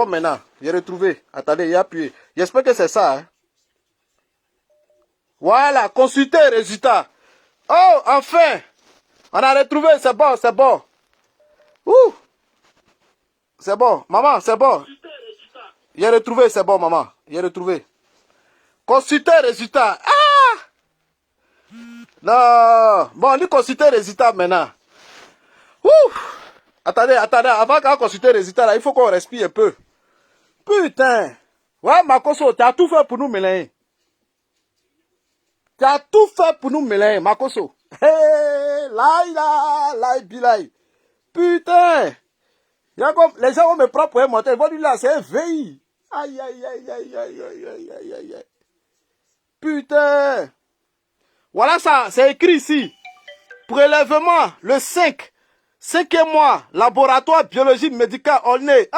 bon maintenant. J'ai retrouvé. Attendez, il y a appuyé. J'espère que c'est ça. Hein. Voilà, consulter résultat. Oh, enfin. On a retrouvé, c'est bon, c'est bon. Ouh. C'est bon, maman, c'est bon. J'ai retrouvé, c'est bon, maman. J'ai retrouvé. Consulter résultat. Ah! Non. Bon, on dit consulter résultat maintenant. Ouh. Attendez, avant qu'on consulte les résultats, là, il faut qu'on respire un peu. Putain. Ouais, Makoso, tu as tout fait pour nous, Mélin. Tu as tout fait pour nous, Mélin, Makoso. Hé, laï, bilai. Putain. Les gens vont me prendre pour un menteur. Ils vont dire là, c'est un VI. Aïe. Putain. Voilà ça, c'est écrit ici. Prélèvement, le 5. 5e mois, laboratoire biologie médicale, on est.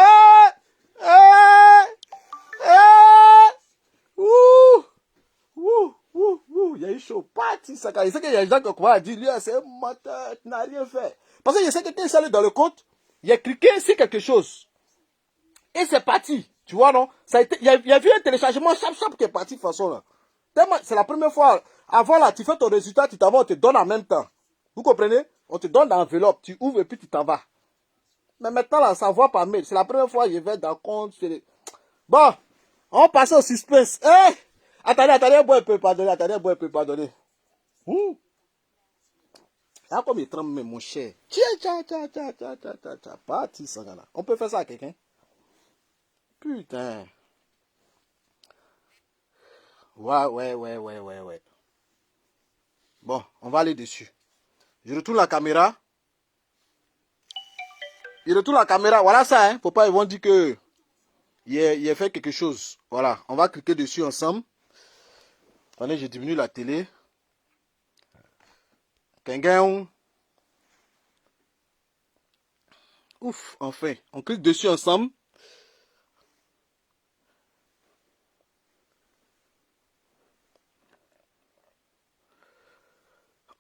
Il y a eu chaud. Parti, ça. Il sait qu'il y a des gens qui vont dire, lui, c'est un menteur, tu n'as rien fait. Parce que je sais que quand il s'est dans le compte, il a cliqué sur quelque chose. Et c'est parti. Tu vois, non? Ça a été, il y a vu un téléchargement chap qui est parti de toute façon, là. C'est la première fois. Avant, là, tu fais ton résultat, tu t'en vas, on te donne en même temps. Vous comprenez? On te donne l'enveloppe, tu ouvres et puis tu t'en vas. Mais maintenant, là, ça voit par mail. C'est la première fois que je vais dans le compte. Bon, on passe au suspense. Eh! Attendez, bois un peu, pardonnez. Là, comme il tremble, mon cher. Tiens. Parti, ça, là. On peut faire ça à quelqu'un? Putain. Ouais. Bon, on va aller dessus. Je retourne la caméra. Voilà ça, hein. Faut pas, ils vont dire que il a fait quelque chose. Voilà, on va cliquer dessus ensemble. Attendez, je diminue la télé. Kengen. Ouf, enfin. On clique dessus ensemble.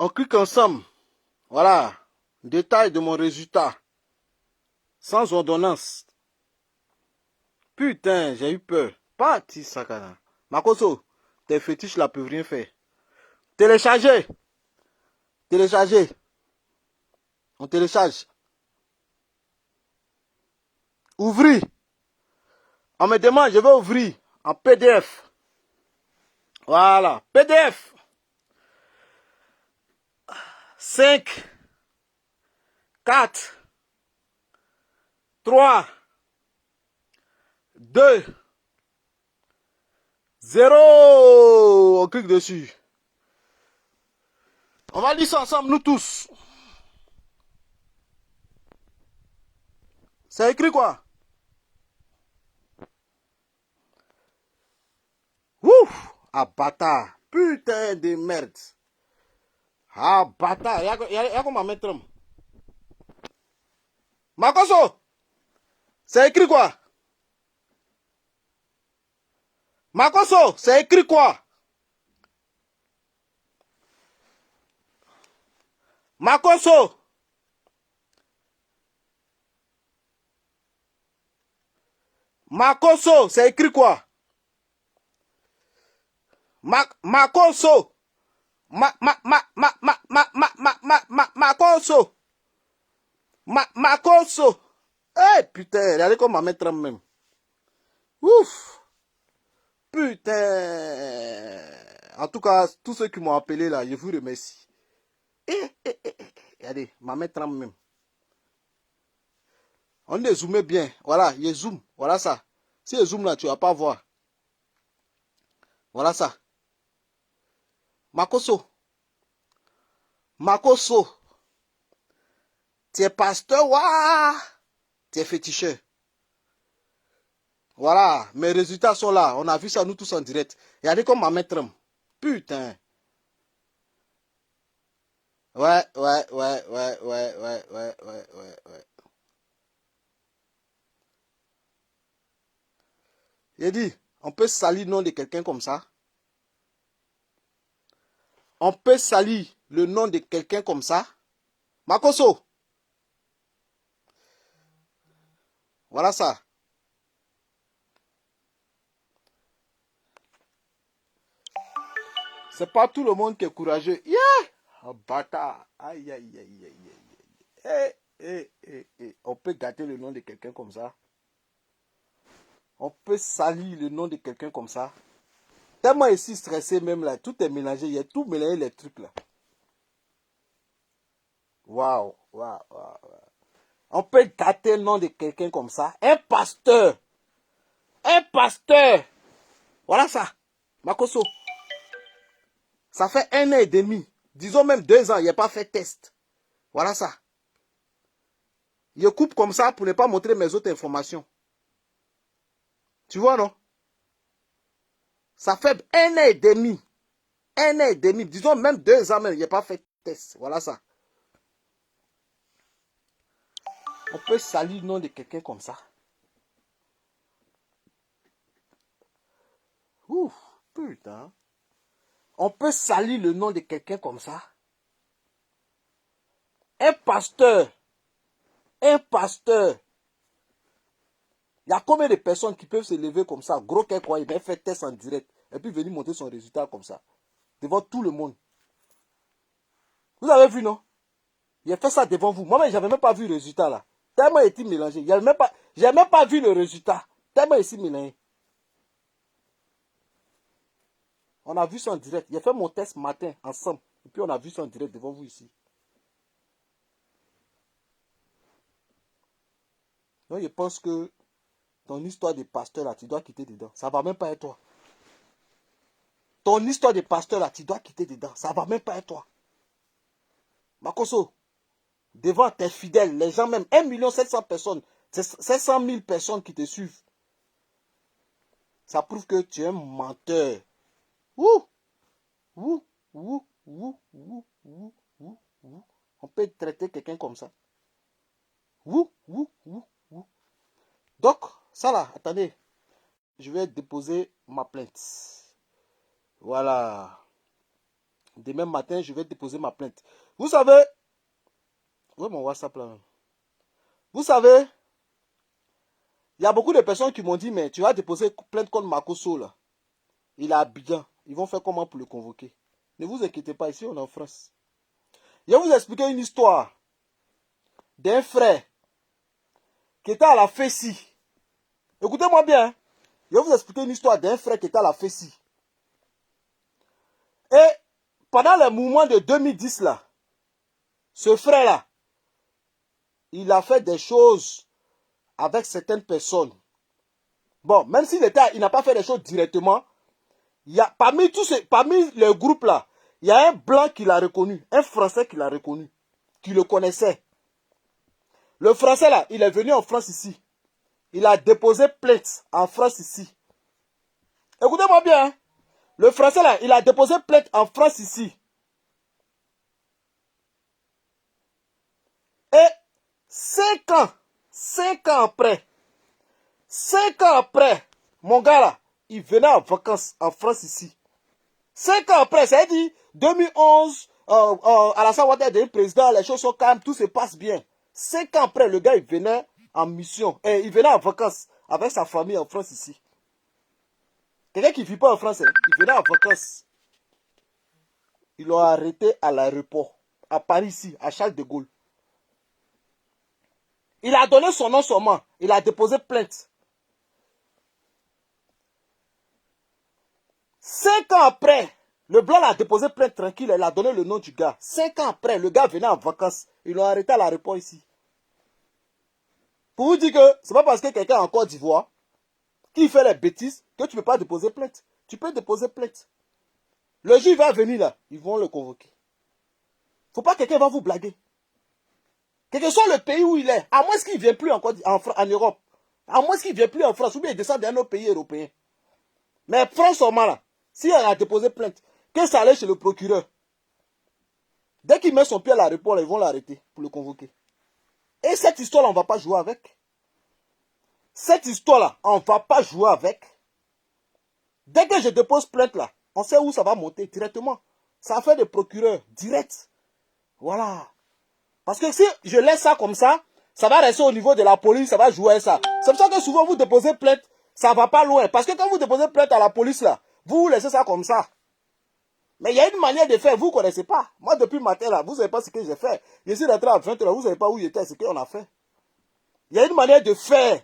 On clique ensemble. Voilà. Détail de mon résultat. Sans ordonnance. Putain, j'ai eu peur. Parti, Sakana. Makoso, tes fétiches là peuvent rien faire. Télécharger. On télécharge. Ouvrir. On me demande, je vais ouvrir en PDF. Voilà, PDF. 5, 4, 3, 2, 0. On clique dessus. On va lire ça ensemble, nous tous. C'est écrit quoi? Ouf! Ah, bâtard. Putain de merde. Ah, bâtard. Y'a comment mettre. Makoso! C'est écrit quoi? Makoso, c'est écrit quoi? Makoso! Makoso, c'est écrit quoi? Makoso! Makoso! Makoso! Eh, putain, regardez comment ma mettre même. Ouf! Putain! En tout cas, tous ceux qui m'ont appelé là, je vous remercie. Regardez, ma mettre même. On est zoomé bien. Voilà, je zoom. Voilà ça. Si je zoom là, tu vas pas voir. Voilà ça. Makoso. Tu es pasteur, waouh! Tu es féticheur. Voilà, mes résultats sont là. On a vu ça nous tous en direct. Regardez comme ma maître. Putain. Ouais. J'ai dit, on peut salir le nom de quelqu'un comme ça. On peut salir le nom de quelqu'un comme ça. Makoso. Voilà ça. C'est pas tout le monde qui est courageux. Yeah! Oh, bâtard. Aïe, aïe, aïe, aïe, aïe. On peut gâter le nom de quelqu'un comme ça. On peut salir le nom de quelqu'un comme ça. Tellement ici stressé même là. Tout est mélangé. Il y a tout mélangé les trucs là. Waouh, waouh, waouh. On peut gâter le nom de quelqu'un comme ça. Un pasteur. Un pasteur. Voilà ça. Makoso. Ça fait 1 an et demi. Disons même 2 ans. Il n'a pas fait test. Voilà ça. Je coupe comme ça pour ne pas montrer mes autres informations. Tu vois, non? Ça fait 1 an et demi. 1 an et demi. Disons même 2 ans même. Il n'a pas fait test. Voilà ça. On peut salir le nom de quelqu'un comme ça. Ouf, putain. On peut salir le nom de quelqu'un comme ça. Un pasteur. Un pasteur. Il y a combien de personnes qui peuvent se lever comme ça, gros quoi, il va faire test en direct, et puis venir montrer son résultat comme ça, devant tout le monde. Vous avez vu, non? Il a fait ça devant vous. Moi-même, je n'avais même pas vu le résultat là. Tellement il était mélangé. Je n'avais même pas vu le résultat. Tellement il était mélangé. On a vu ça en direct. Il a fait mon test matin ensemble. Et puis on a vu ça en direct devant vous ici. Donc je pense que ton histoire de pasteur là, tu dois quitter dedans. Ça ne va même pas être toi. Ton histoire de pasteur là, tu dois quitter dedans. Ça ne va même pas être toi. Makoso, devant tes fidèles, les gens même, 1 700 000 personnes, 700 000 personnes qui te suivent. Ça prouve que tu es un menteur. Ouh, ouh, ouh, ouh, ouh, ouh, ouh, ouh. On peut traiter quelqu'un comme ça. Ouh, ouh, ouh, ouh. Donc, ça là, attendez. Je vais déposer ma plainte. Voilà. Demain matin, je vais déposer ma plainte. Vous savez, où est mon WhatsApp là? Vous savez, il y a beaucoup de personnes qui m'ont dit, mais tu vas déposer plainte contre Makoso là. Il est à Abidjan. Ils vont faire comment pour le convoquer? Ne vous inquiétez pas, ici on est en France. Je vais vous expliquer une histoire d'un frère qui était à la Fessie. Écoutez-moi bien. Hein. Je vais vous expliquer une histoire d'un frère qui était à la Fessie. Et pendant le mouvement de 2010 là, ce frère là, il a fait des choses avec certaines personnes. Bon, même s'il n'a pas fait des choses directement, il y a, parmi le groupe là, il y a un blanc qui l'a reconnu, un français qui l'a reconnu, qui le connaissait. Le français là, il est venu en France ici. Il a déposé plainte en France ici. Écoutez-moi bien. Hein. Le français là, il a déposé plainte en France ici. Et 5 ans après, 5 ans après, mon gars là, il venait en vacances en France ici. 5 ans après, ça veut dire 2011, Alassane Ouattara est devenu président, les choses sont calmes, tout se passe bien. 5 ans après, le gars, il venait en mission, et il venait en vacances avec sa famille en France ici. Quelqu'un qui ne vit pas en France, hein, il venait en vacances. Ils l'ont arrêté à l'aéroport, à Paris ici, à Charles de Gaulle. Il a donné son nom seulement, il a déposé plainte. 5 ans après, le blanc a déposé plainte tranquille, il a donné le nom du gars. 5 ans après, le gars venait en vacances. Ils l'ont arrêté à l'aéroport ici. Pour vous dire que ce n'est pas parce que quelqu'un est en Côte d'Ivoire qui fait les bêtises que tu ne peux pas déposer plainte. Tu peux déposer plainte. Le jour il va venir là, ils vont le convoquer. Il ne faut pas que quelqu'un va vous blaguer. Quel que soit le pays où il est, à moins qu'il ne vienne plus en Europe, à moins qu'il ne vienne plus en France, ou bien il descend d'un autre pays européen. Mais France seulement là, s'il a déposé plainte, que ça allait chez le procureur. Dès qu'il met son pied à l'aéroport, ils vont l'arrêter pour le convoquer. Et cette histoire-là, on ne va pas jouer avec. Cette histoire-là, on ne va pas jouer avec. Dès que je dépose plainte là, on sait où ça va monter directement. Ça fait des procureurs direct. Voilà. Parce que si je laisse ça comme ça, ça va rester au niveau de la police, ça va jouer ça. C'est pour ça que souvent vous déposez plainte, ça ne va pas loin. Parce que quand vous déposez plainte à la police là, vous laissez ça comme ça. Mais il y a une manière de faire, vous ne connaissez pas. Moi, depuis le matin, là, vous ne savez pas ce que j'ai fait. Je suis rentré à 20h, vous ne savez pas où j'étais, ce qu'on a fait. Il y a une manière de faire.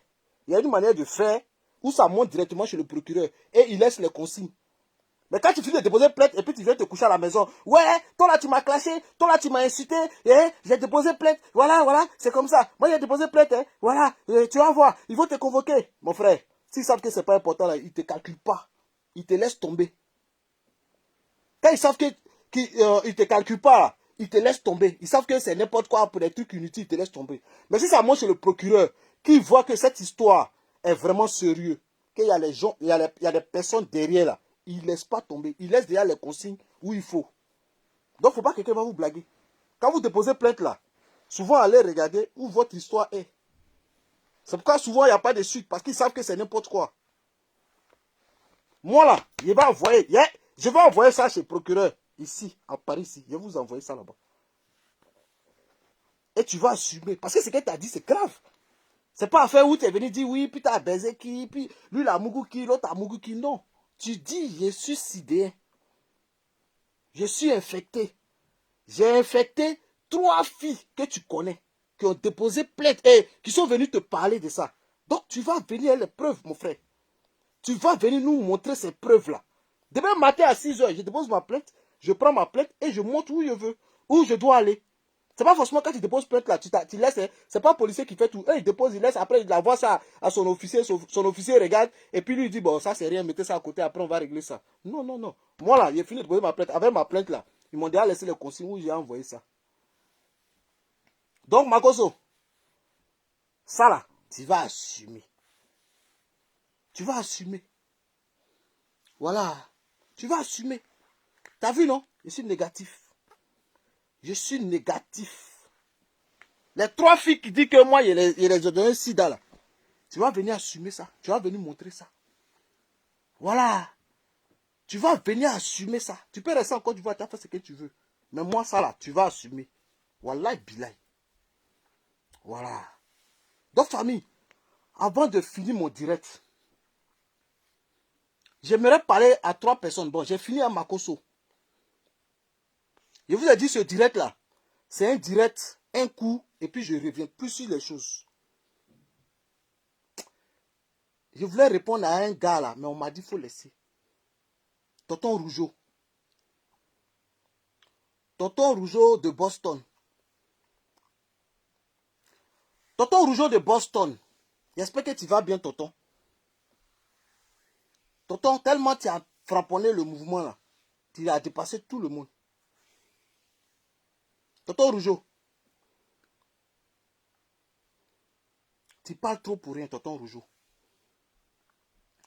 Il y a une manière de faire où ça monte directement chez le procureur et il laisse les consignes. Mais quand tu finis de déposer plainte et puis tu viens te coucher à la maison, ouais, toi là tu m'as clashé, toi là tu m'as insulté, j'ai déposé plainte, voilà, c'est comme ça. Moi j'ai déposé plainte, voilà, tu vas voir, ils vont te convoquer. Mon frère, s'ils savent que c'est pas important là, ils ne te calculent pas. Ils te laissent tomber. Quand ils savent qu'ils ne te calculent pas, là, ils te laissent tomber. Ils savent que c'est n'importe quoi pour des trucs inutiles, ils te laissent tomber. Mais si ça monte chez le procureur, qui voit que cette histoire est vraiment sérieuse, qu'il y a les gens, il y a des personnes derrière là, il ne laisse pas tomber. Il laisse derrière les consignes où il faut. Donc, il ne faut pas que quelqu'un va vous blaguer. Quand vous déposez plainte là, souvent allez regarder où votre histoire est. C'est pourquoi souvent il n'y a pas de suite, parce qu'ils savent que c'est n'importe quoi. Moi là, je vais envoyer ça chez le procureur, ici, à Paris, ici. Je vais vous envoyer ça là-bas. Et tu vas assumer. Parce que ce que tu as dit, c'est grave. C'est pas affaire où tu es venu dire oui, puis tu as baisé qui, puis lui il a mougou qui, l'autre a mougou qui. Non. Tu dis, je suis sidéen. Je suis infecté. J'ai infecté 3 filles que tu connais, qui ont déposé plainte et qui sont venues te parler de ça. Donc tu vas venir avec les preuves, mon frère. Tu vas venir nous montrer ces preuves-là. Demain matin à 6h, je dépose ma plainte, je prends ma plainte et je montre où je veux, où je dois aller. C'est pas forcément quand tu déposes plainte là, tu laisses, c'est pas un policier qui fait tout. Il dépose, il laisse, après il envoie ça à son officier regarde, et puis lui il dit, bon, ça c'est rien, mettez ça à côté, après on va régler ça. Non, non, non. Moi là, j'ai fini de déposer ma plainte, avec ma plainte là, ils m'ont déjà laissé les consignes où j'ai envoyé ça. Donc, Makoso, ça là, tu vas assumer. Tu vas assumer. Voilà. Tu vas assumer. T'as vu, non? Je suis négatif. Je suis négatif. Les 3 filles qui disent que moi, il les ai donné sida là. Tu vas venir assumer ça. Tu vas venir montrer ça. Voilà. Tu vas venir assumer ça. Tu peux rester encore, tu vas faire ce que tu veux. Mais moi, ça là, tu vas assumer. Wallah bilay. Voilà. Donc, famille, avant de finir mon direct, j'aimerais parler à 3 personnes. Bon, j'ai fini à Makoso. Je vous ai dit ce direct là, c'est un direct, un coup, et puis je reviens plus sur les choses. Je voulais répondre à un gars là, mais on m'a dit qu'il faut laisser. Tonton Rougeau. Tonton Rougeau de Boston. Tonton Rougeau de Boston. J'espère que tu vas bien, tonton. Tonton, tellement tu as frapponné le mouvement là, tu as dépassé tout le monde. Tonton Rougeau. Tu parles trop pour rien, tonton Rougeau.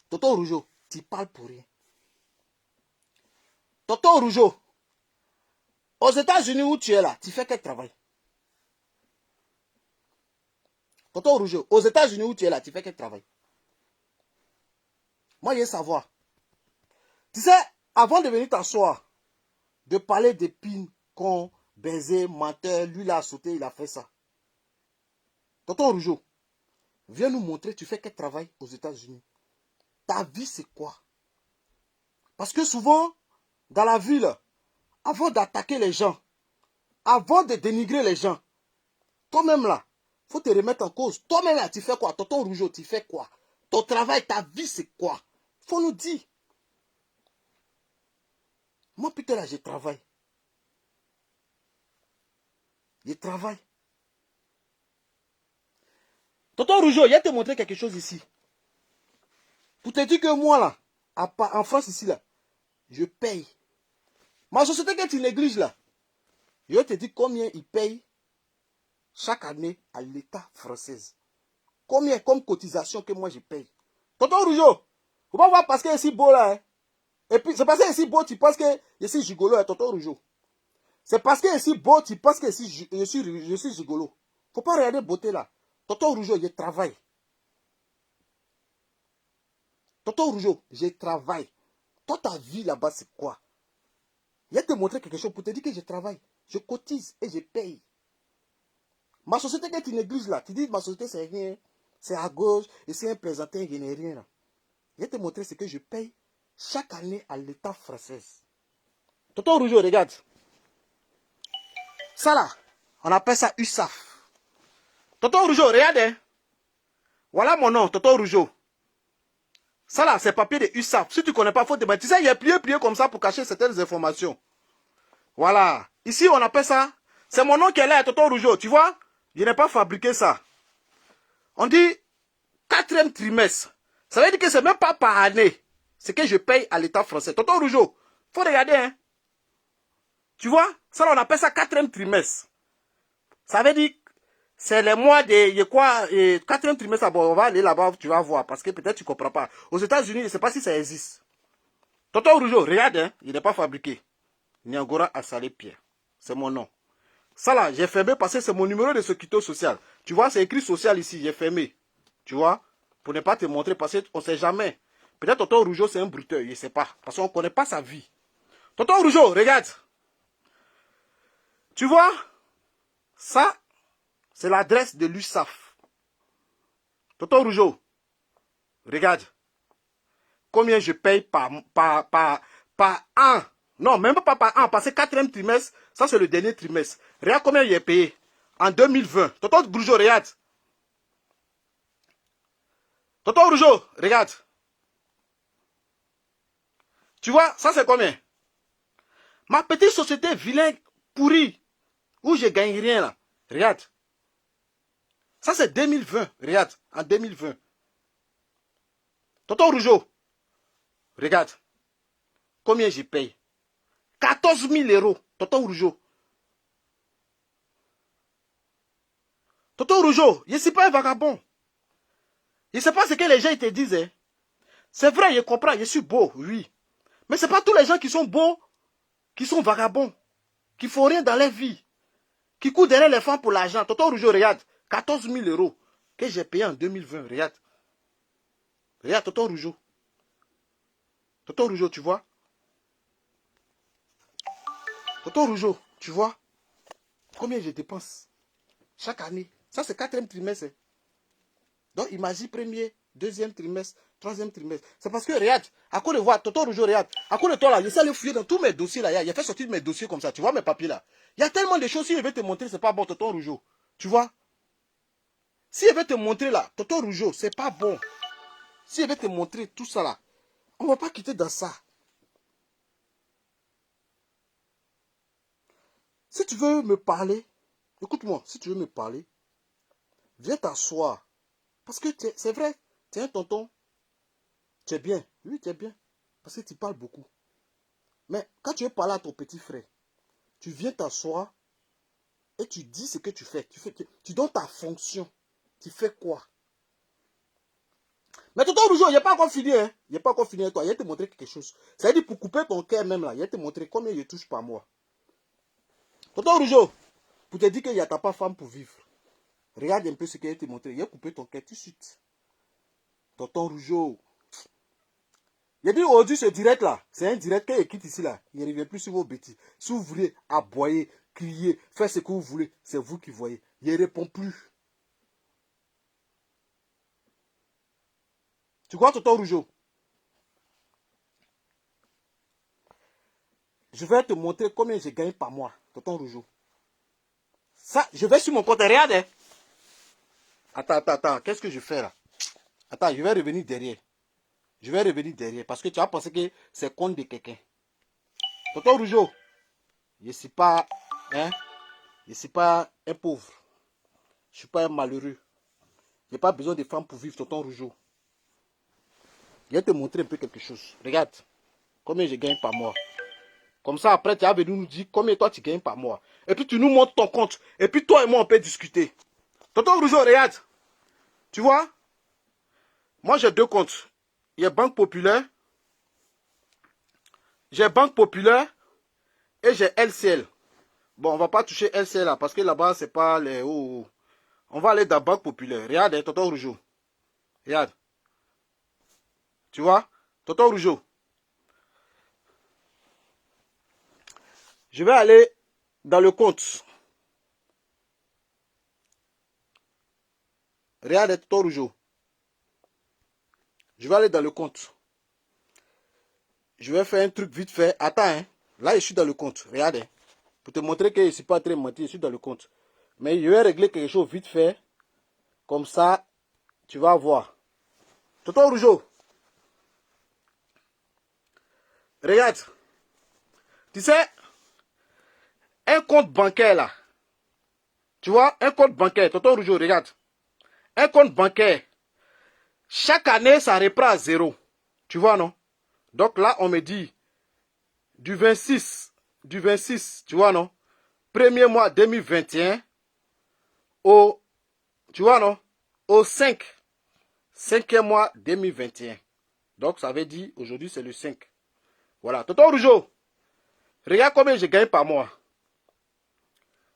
Tonton Rougeau, tu parles pour rien. Tonton Rougeau, aux États-Unis où tu es là, tu fais quel travail? Tonton Rougeau, aux États-Unis où tu es là, tu fais quel travail? Moi, je veux savoir. Tu sais, avant de venir t'asseoir, de parler d'épines, con, baiser, menteur, lui il a sauté, il a fait ça. Tonton Rougeau, viens nous montrer, tu fais quel travail aux États-Unis? Ta vie, c'est quoi? Parce que souvent, dans la ville, avant d'attaquer les gens, avant de dénigrer les gens, toi-même là, il faut te remettre en cause. Toi-même là, tu fais quoi? Tonton Rougeau, tu fais quoi? Ton travail, ta vie, c'est quoi? Il faut nous dire. Moi, putain là, je travaille. Je travaille. Tonton Rougeau, il va te montrer quelque chose ici. Pour te dire que moi là, en France ici là, je paye. Ma société que tu négliges là, je vais te dire combien ils payent chaque année à l'État français. Combien comme cotisation que moi je paye. Tonton Rougeau, faut pas voir parce que c'est si beau là. Hein. Et puis c'est parce que c'est si beau, tu penses que je suis gigolo, hein, tonton Rougeau. C'est parce que c'est si beau, tu penses que je suis gigolo. Faut pas regarder beauté là. Tonton Rougeau, je travaille. Tonton Rougeau, je travaille. Toi, ta vie là-bas, c'est quoi? Je vais te montrer quelque chose pour te dire que je travaille. Je cotise et je paye. Ma société que tu négliges là, tu dis ma société c'est rien, c'est à gauche, et c'est un présenté, je n'ai rien là. Je vais te montrer ce que je paye chaque année à l'État français. Tonton Rougeau, regarde. Ça là, on appelle ça USAF. Tonton Rougeau, regarde. Hein. Voilà mon nom, Tonton Rougeau. Ça là, c'est papier de USAF. Si tu ne connais pas, il faut te mettre. Tu sais, il y a plié comme ça pour cacher certaines informations. Voilà. Ici, on appelle ça. C'est mon nom qui est là, Tonton Rougeau. Tu vois? Je n'ai pas fabriqué ça. On dit 4e trimestre. Ça veut dire que c'est même pas par année. C'est que je paye à l'État français. Tonton Rougeau, faut regarder. Hein. Tu vois? Ça, on appelle ça 4e trimestre. Ça veut dire c'est les mois de quoi 4e trimestre. Bon, on va aller là-bas, tu vas voir. Parce que peut-être tu ne comprends pas. Aux États-Unis, je ne sais pas si ça existe. Tonton Rougeau, regarde. Hein. Il n'est pas fabriqué. Niangora Assalé Pierre. C'est mon nom. Ça là, j'ai fermé parce que c'est mon numéro de sécurité sociale. Tu vois, c'est écrit social ici, j'ai fermé. Tu vois, pour ne pas te montrer parce qu'on ne sait jamais. Peut-être Tonton Rougeau, c'est un bruteur, je ne sais pas. Parce qu'on ne connaît pas sa vie. Tonton Rougeau, regarde. Tu vois, ça, c'est l'adresse de l'USAF. Tonton Rougeau, regarde. Combien je paye par an. Non, même pas par an, parce que 4e trimestre, ça c'est le dernier trimestre. Regarde combien j'ai payé en 2020. Tonton Rougeau, regarde. Tonton Rougeau, regarde. Tu vois, ça c'est combien? Ma petite société vilaine pourrie, où je gagne rien là. Regarde. Ça c'est 2020. Regarde, en 2020. Tonton Rougeau, regarde. Combien je paye? 14 000 euros. Tonton Rougeau. Tonton Rougeau, je ne suis pas un vagabond. Je ne sais pas ce que les gens te disent. Hein. C'est vrai, je comprends, je suis beau, oui. Mais ce n'est pas tous les gens qui sont beaux, qui sont vagabonds, qui font rien dans leur vie, qui courent derrière les femmes pour l'argent. Tonton Rougeau, regarde, 14 000 euros que j'ai payé en 2020, regarde. Regarde, Tonton Rougeau. Tonton Rougeau, tu vois? Tonton Rougeau, tu vois? Combien je dépense chaque année? Ça, c'est 4e trimestre. Donc, imagine 1er, 2e trimestre, 3e trimestre. C'est parce que, regarde, à cause de voir, Tonton Rougeau, regarde, à cause de toi, là, je sais aller fouiller dans tous mes dossiers, là. Il a fait sortir mes dossiers comme ça. Tu vois mes papiers, là. Il y a tellement de choses, si je vais te montrer, c'est pas bon, Tonton Rougeau. Tu vois? Si je vais te montrer, là, Tonton Rougeau, c'est pas bon. Si je vais te montrer tout ça, là, on ne va pas quitter dans ça. Si tu veux me parler, écoute-moi, si tu veux me parler, viens t'asseoir. Parce que c'est vrai, tu es un tonton. Tu es bien. Oui, tu es bien. Parce que tu parles beaucoup. Mais quand tu veux parler à ton petit frère, tu viens t'asseoir et tu dis ce que tu fais. Tu donnes ta fonction. Tu fais quoi? Mais tonton Rougeau, il n'est pas encore fini. Hein? Il n'est pas encore fini avec toi. Il va te montrer quelque chose. C'est-à-dire pour couper ton cœur même là, il va te montrer combien je touche par mois. Tonton Rougeau, pour te dire qu'il n'y a pas femme pour vivre. Regarde un peu ce qu'il va te montrer. Il va couper ton cœur tout de suite. Tonton Rougeau. J'ai dit aujourd'hui ce direct là, c'est un direct qui quitte ici là. Il ne revient plus sur vos bêtises. Si vous voulez aboyer, crier, faire ce que vous voulez, c'est vous qui voyez. Il ne répond plus. Tu vois Tonton Rougeau? Je vais te montrer combien je gagne par mois, Tonton Rougeau. Ça, je vais sur mon compte, regarde. Hein. Attends, qu'est-ce que je fais là? Attends, je vais revenir derrière. Je vais revenir derrière parce que tu as pensé que c'est compte de quelqu'un. Tonton Rougeau, je ne suis pas, hein, je suis pas un pauvre. Je ne suis pas un malheureux. Je n'ai pas besoin de femmes pour vivre, Tonton Rougeau. Je vais te montrer un peu quelque chose. Regarde, combien je gagne par mois. Comme ça, après, tu vas venir nous dire combien toi tu gagnes par mois. Et puis, tu nous montres ton compte. Et puis, toi et moi, on peut discuter. Tonton Rougeau, regarde. Tu vois? Moi, j'ai 2 comptes. Il y a Banque Populaire. J'ai Banque Populaire. Et j'ai LCL. Bon, on va pas toucher LCL là. Parce que là-bas, c'est pas les... Oh. On va aller dans Banque Populaire. Regarde, hein, Tonton Rougeau. Regarde. Tu vois? Tonton Rougeau. Je vais aller dans le compte. Regarde, Tonton Rougeau. Je vais aller dans le compte. Je vais faire un truc vite fait. Attends, hein. Là, je suis dans le compte. Regardez. Pour te montrer que je ne suis pas très menti, je suis dans le compte. Mais je vais régler quelque chose vite fait. Comme ça, tu vas voir. Tonton Rougeau. Regarde. Tu sais, un compte bancaire là. Tu vois, un compte bancaire. Tonton Rougeau, regarde. Un compte bancaire. Chaque année, ça reprend à 0. Tu vois, non? Donc là, on me dit du 26, tu vois, non? Premier mois 2021 au, tu vois, non? Au 5e mois 2021. Donc, ça veut dire, aujourd'hui, c'est le 5. Voilà. Tonton Rougeau, regarde combien je gagne par mois.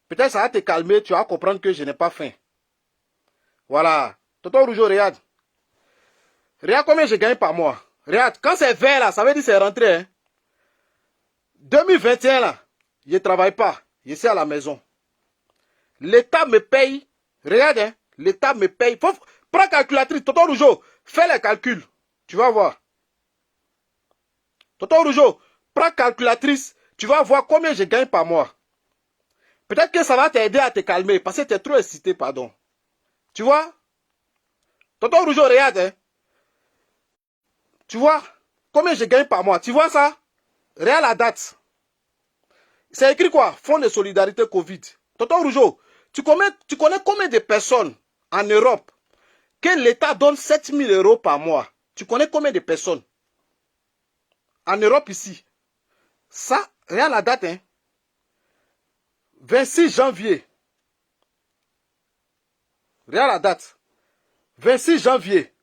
Peut-être ça va te calmer, tu vas comprendre que je n'ai pas faim. Voilà. Tonton Rougeau, regarde. Regarde combien je gagne par mois. Regarde, quand c'est vert là, ça veut dire que c'est rentré. Hein. 2021 là, je ne travaille pas. Je suis à la maison. L'État me paye. Regarde, hein, l'État me paye. Prends la calculatrice, Tonton Rougeau, fais les calculs. Tu vas voir. Tonton Rougeau, prends la calculatrice, tu vas voir combien je gagne par mois. Peut-être que ça va t'aider à te calmer parce que tu es trop excité, pardon. Tu vois? Tonton Rougeau, regarde. Hein. Tu vois combien je gagne par mois? Tu vois ça? Regarde la date. C'est écrit quoi? Fonds de solidarité Covid. Tonton Rougeau, tu connais combien de personnes en Europe que l'État donne 7 000 € par mois? Tu connais combien de personnes? En Europe ici. Ça, regarde la date. Hein. 26 janvier. Regarde la date. 26 janvier.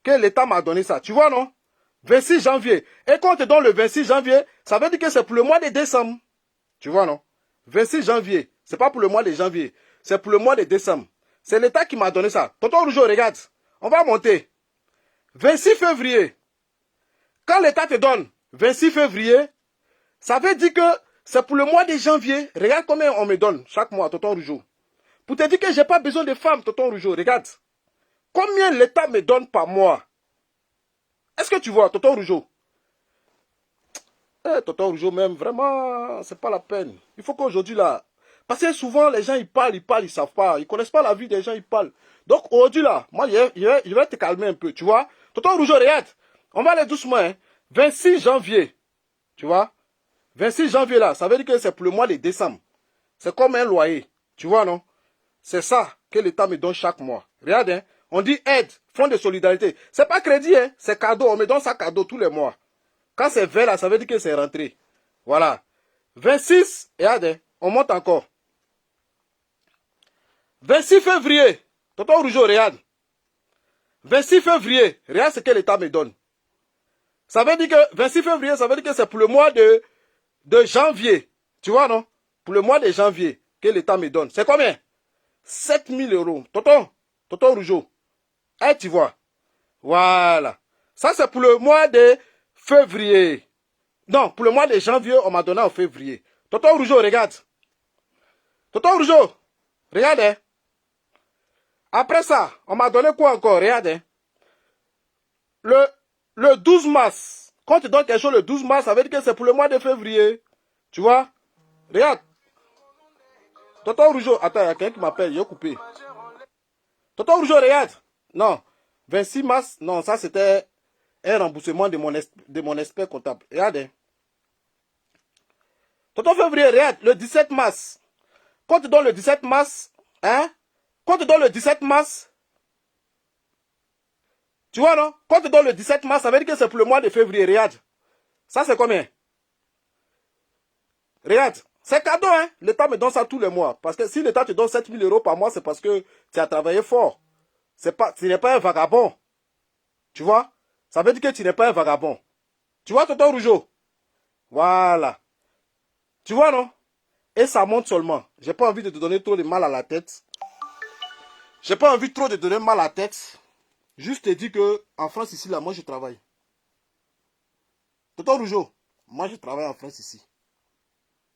Que l'État m'a donné ça. Tu vois, non? 26 janvier. Et quand on te donne le 26 janvier, ça veut dire que c'est pour le mois de décembre. Tu vois, non? 26 janvier. C'est pas pour le mois de janvier. C'est pour le mois de décembre. C'est l'État qui m'a donné ça. Tonton Rougeau, regarde. On va monter. 26 février. Quand l'État te donne 26 février, ça veut dire que c'est pour le mois de janvier. Regarde combien on me donne chaque mois, Tonton Rougeau. Pour te dire que je n'ai pas besoin de femmes, Tonton Rougeau. Regarde. Combien l'État me donne par mois? Est-ce que tu vois, Tonton Rougeau? Tonton Rougeau, même, vraiment, c'est pas la peine. Il faut qu'aujourd'hui, là... Parce que souvent, les gens, ils parlent, ils savent pas. Ils connaissent pas la vie des gens, ils parlent. Donc, aujourd'hui, là, moi, je vais te calmer un peu, tu vois. Tonton Rougeau, regarde. On va aller doucement, hein. 26 janvier, tu vois. 26 janvier, là, ça veut dire que c'est pour le mois de décembre. C'est comme un loyer, tu vois, non? C'est ça que l'État me donne chaque mois. Regarde, hein. On dit aide, fonds de solidarité. C'est pas crédit, hein. C'est cadeau. On me donne ça cadeau tous les mois. Quand c'est vert, là, ça veut dire que c'est rentré. Voilà. 26, regarde, hein. On monte encore. 26 février. Tonton Rougeau, regarde. 26 février. Regarde ce que l'État me donne. Ça veut dire que 26 février, ça veut dire que c'est pour le mois de janvier. Tu vois, non? Pour le mois de janvier que l'État me donne. C'est combien? 7 000 €. Tonton Rougeau. Eh, tu vois. Voilà. Ça, c'est pour le mois de février. Non, pour le mois de janvier, on m'a donné en février. Tonton Rougeau, regarde. Tonton Rougeau, regarde. Hein. Après ça, on m'a donné quoi encore? Regarde. Hein. Le 12 mars. Quand tu donnes quelque chose le 12 mars, ça veut dire que c'est pour le mois de février. Tu vois? Regarde. Tonton Rougeau, attends, il y a quelqu'un qui m'appelle, il a coupé. Tonton Rougeau, regarde. Non, 26 mars, non, ça c'était un remboursement de mon expert comptable. Regarde. Hein. Tonton février, regarde, le 17 mars. Quand tu donnes le 17 mars, hein? Quand tu donnes le 17 mars, tu vois, non? Quand tu donnes le 17 mars, ça veut dire que c'est pour le mois de février. Regarde. Ça, c'est combien? Regarde. C'est cadeau, hein? L'État me donne ça tous les mois. Parce que si l'État te donne 7 000 € par mois, c'est parce que tu as travaillé fort. Tu n'es pas un vagabond. Tu vois? Ça veut dire que tu n'es pas un vagabond. Tu vois, Tonton Rougeau? Voilà. Tu vois, non? Et ça monte seulement. J'ai pas envie de te donner trop de mal à la tête. J'ai pas envie trop de te donner mal à la tête. Juste te dire que en France ici, là, moi je travaille. Tonton Rougeau, moi je travaille en France ici.